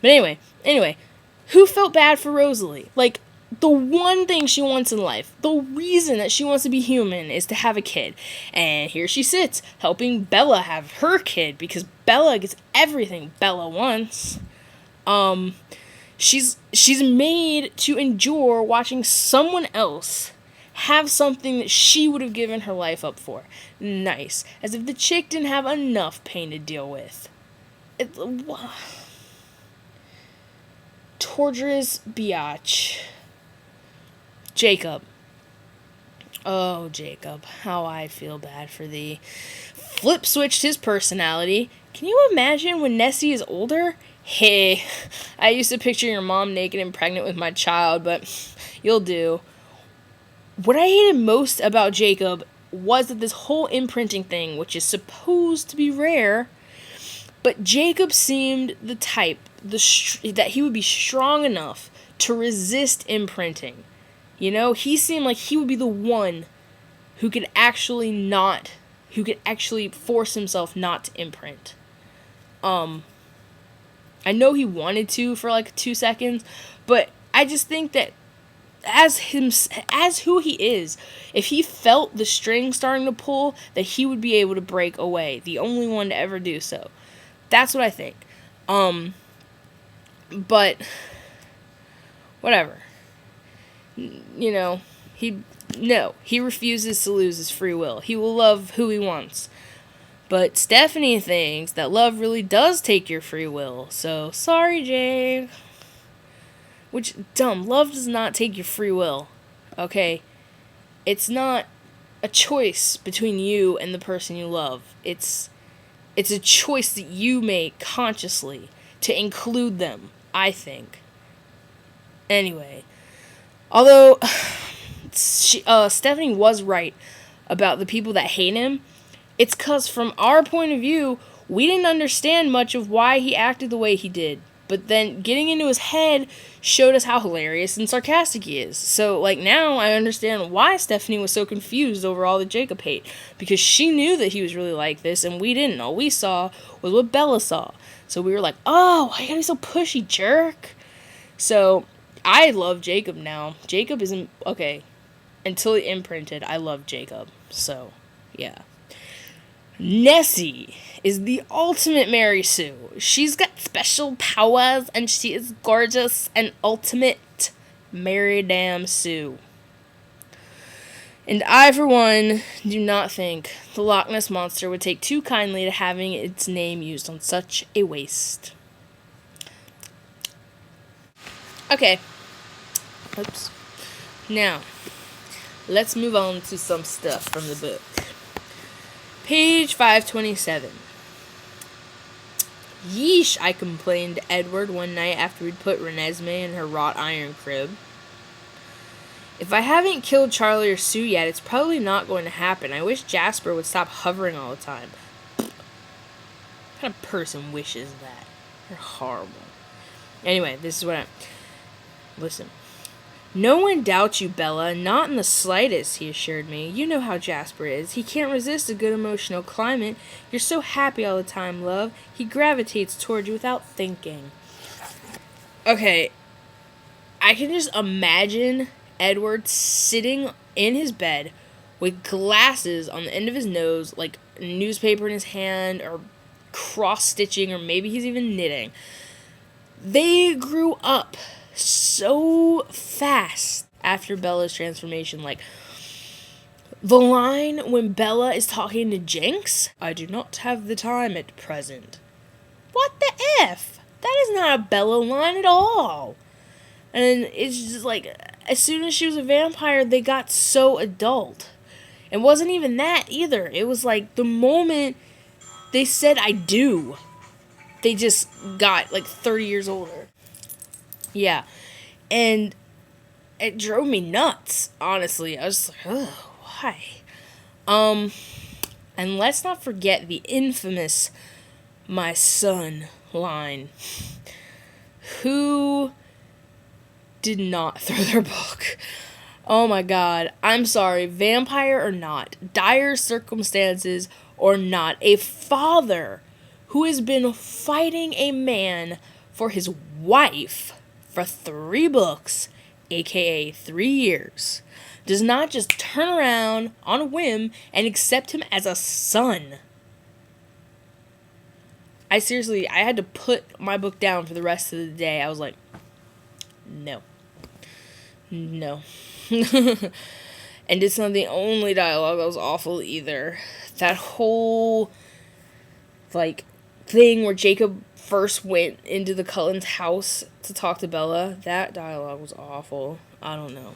But anyway, who felt bad for Rosalie? Like, the one thing she wants in life, the reason that she wants to be human is to have a kid. And here she sits, helping Bella have her kid, because Bella gets everything Bella wants. She's made to endure watching someone else have something that she would have given her life up for. Nice. As if the chick didn't have enough pain to deal with. Torturous biatch. Jacob. Oh, Jacob, how I feel bad for thee. Flip switched his personality. Can you imagine when Nessie is older? Hey, I used to picture your mom naked and pregnant with my child, but you'll do. What I hated most about Jacob was that this whole imprinting thing, which is supposed to be rare, but Jacob seemed the type that he would be strong enough to resist imprinting. You know, he seemed like he would be the one who could actually force himself not to imprint. I know he wanted to for like 2 seconds, but I just think that as who he is, if he felt the string starting to pull, that he would be able to break away, the only one to ever do so. That's what I think. But whatever. You know, he refuses to lose his free will. He will love who he wants. But Stephanie thinks that love really does take your free will. So, sorry, Jake. Which, dumb. Love does not take your free will. Okay? It's not a choice between you and the person you love. It's a choice that you make consciously to include them, I think. Anyway. Although, Stephanie was right about the people that hate him, it's because from our point of view, we didn't understand much of why he acted the way he did. But then getting into his head showed us how hilarious and sarcastic he is. So, like, now I understand why Stephanie was so confused over all the Jacob hate. Because she knew that he was really like this, and we didn't. All we saw was what Bella saw. So we were like, oh, why you gotta be so pushy, jerk? So I love Jacob now. Jacob isn't... Okay. Until he imprinted, I love Jacob. So, yeah. Nessie is the ultimate Mary Sue. She's got special powers, and she is gorgeous and ultimate Mary Damn Sue. And I, for one, do not think the Loch Ness Monster would take too kindly to having its name used on such a waste. Okay. Oops. Now, let's move on to some stuff from the book. Page 527. Yeesh, I complained to Edward one night after we'd put Renesmee in her wrought iron crib. If I haven't killed Charlie or Sue yet, it's probably not going to happen. I wish Jasper would stop hovering all the time. What kind of person wishes that? They're horrible. Anyway, this is what Listen. No one doubts you, Bella, not in the slightest, he assured me. You know how Jasper is. He can't resist a good emotional climate. You're so happy all the time, love. He gravitates toward you without thinking. Okay, I can just imagine Edward sitting in his bed with glasses on the end of his nose, like a newspaper in his hand, or cross-stitching, or maybe he's even knitting. They grew up so fast after Bella's transformation. Like, the line when Bella is talking to Jinx, I do not have the time at present. What the F? That is not a Bella line at all. And it's just like, as soon as she was a vampire, they got so adult. It wasn't even that either. It was like the moment they said I do, they just got like 30 years older. Yeah, and it drove me nuts, honestly. I was like, oh, why? And let's not forget the infamous "my son" line. Who did not throw their book? Oh my god, I'm sorry, vampire or not, dire circumstances or not, a father who has been fighting a man for his wife for 3 books, aka 3 years, does not just turn around on a whim and accept him as a son. I had to put my book down for the rest of the day. I was like, no. And it's not the only dialogue that was awful either. That whole, thing where Jacob first went into the Cullens' house to talk to Bella, that dialogue was awful. I don't know.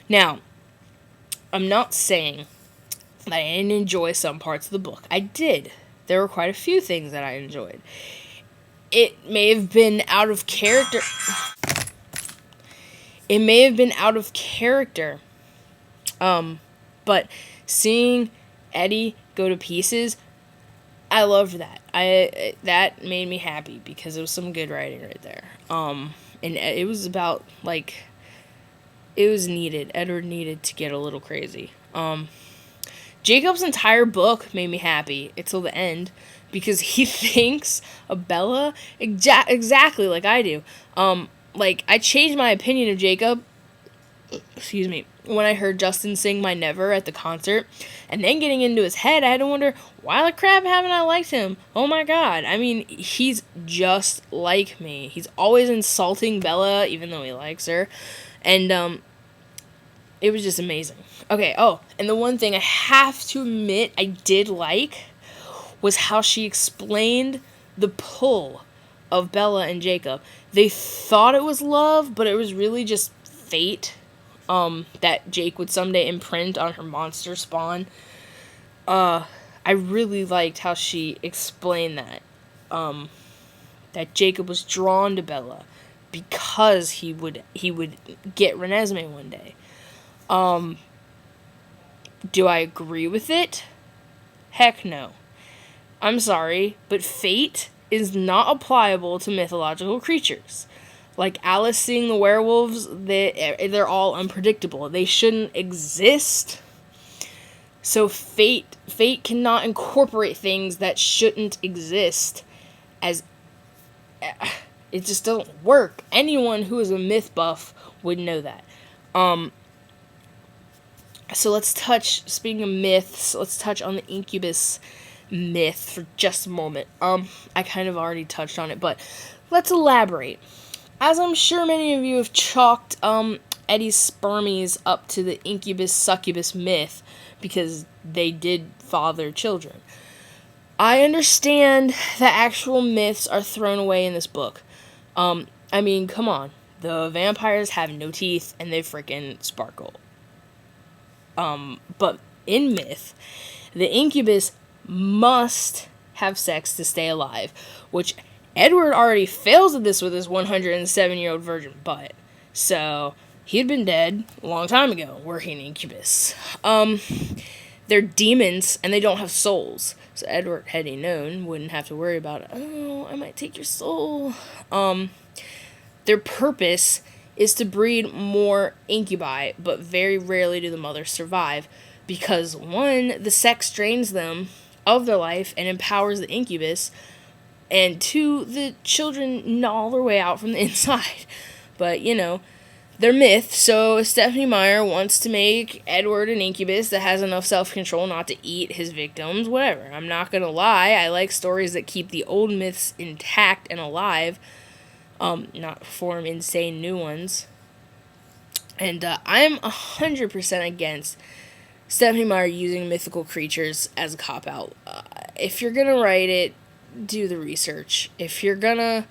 Now, I'm not saying that I didn't enjoy some parts of the book. I did. There were quite a few things that I enjoyed. It may have been out of character. But seeing Eddie go to pieces, I loved that. That made me happy because it was some good writing right there. And it was about, it was needed. Edward needed to get a little crazy. Jacob's entire book made me happy until the end because he thinks of Bella exactly like I do. I changed my opinion of Jacob, when I heard Justin sing My Never at the concert, and then getting into his head, I had to wonder, why the crap haven't I liked him? Oh my god, I mean, he's just like me. He's always insulting Bella, even though he likes her, and, it was just amazing. Okay, and the one thing I have to admit I did like was how she explained the pull of Bella and Jacob. They thought it was love, but it was really just fate, that Jake would someday imprint on her monster spawn. I really liked how she explained that, that Jacob was drawn to Bella because he would get Renesmee one day. Do I agree with it? Heck no. I'm sorry, but fate is not applicable to mythological creatures. Like Alice seeing the werewolves, they're all unpredictable. They shouldn't exist. So fate cannot incorporate things that shouldn't exist, as it just doesn't work. Anyone who is a myth buff would know that. So speaking of myths, let's touch on the incubus myth for just a moment. I kind of already touched on it, but let's elaborate. As I'm sure many of you have chalked Eddie's spermies up to the incubus-succubus myth because they did father children. I understand that actual myths are thrown away in this book. I mean, come on. The vampires have no teeth and they freaking sparkle. But in myth, the incubus must have sex to stay alive, which Edward already fails at this with his 107-year-old virgin butt. So, he'd been dead a long time ago, working incubus. They're demons, and they don't have souls. So Edward, had he known, wouldn't have to worry about it. Oh, I might take your soul. Their purpose is to breed more incubi, but very rarely do the mothers survive. Because, 1, the sex drains them of their life and empowers the incubus, and 2, the children gnaw their way out from the inside. But, they're myth, so Stephanie Meyer wants to make Edward an incubus that has enough self-control not to eat his victims, whatever. I'm not gonna lie, I like stories that keep the old myths intact and alive, not form insane new ones. And I'm 100% against Stephanie Meyer using mythical creatures as a cop-out. If you're gonna write it, do the research. If you did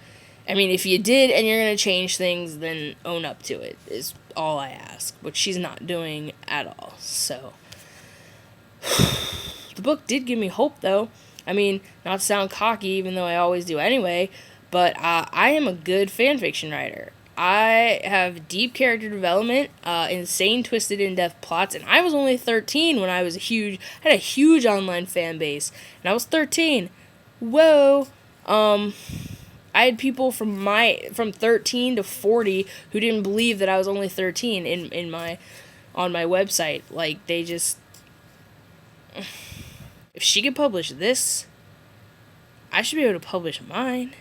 and you're gonna change things, then own up to it, is all I ask, which she's not doing at all. So, the book did give me hope, though. I mean, not to sound cocky, even though I always do anyway, but I am a good fanfiction writer. I have deep character development, insane, twisted, in-depth plots, and I was only 13 when I had a huge online fan base, and I was 13. Whoa. I had people from 13 to 40 who didn't believe that I was only 13 on my website. Like, they just, if she could publish this, I should be able to publish mine.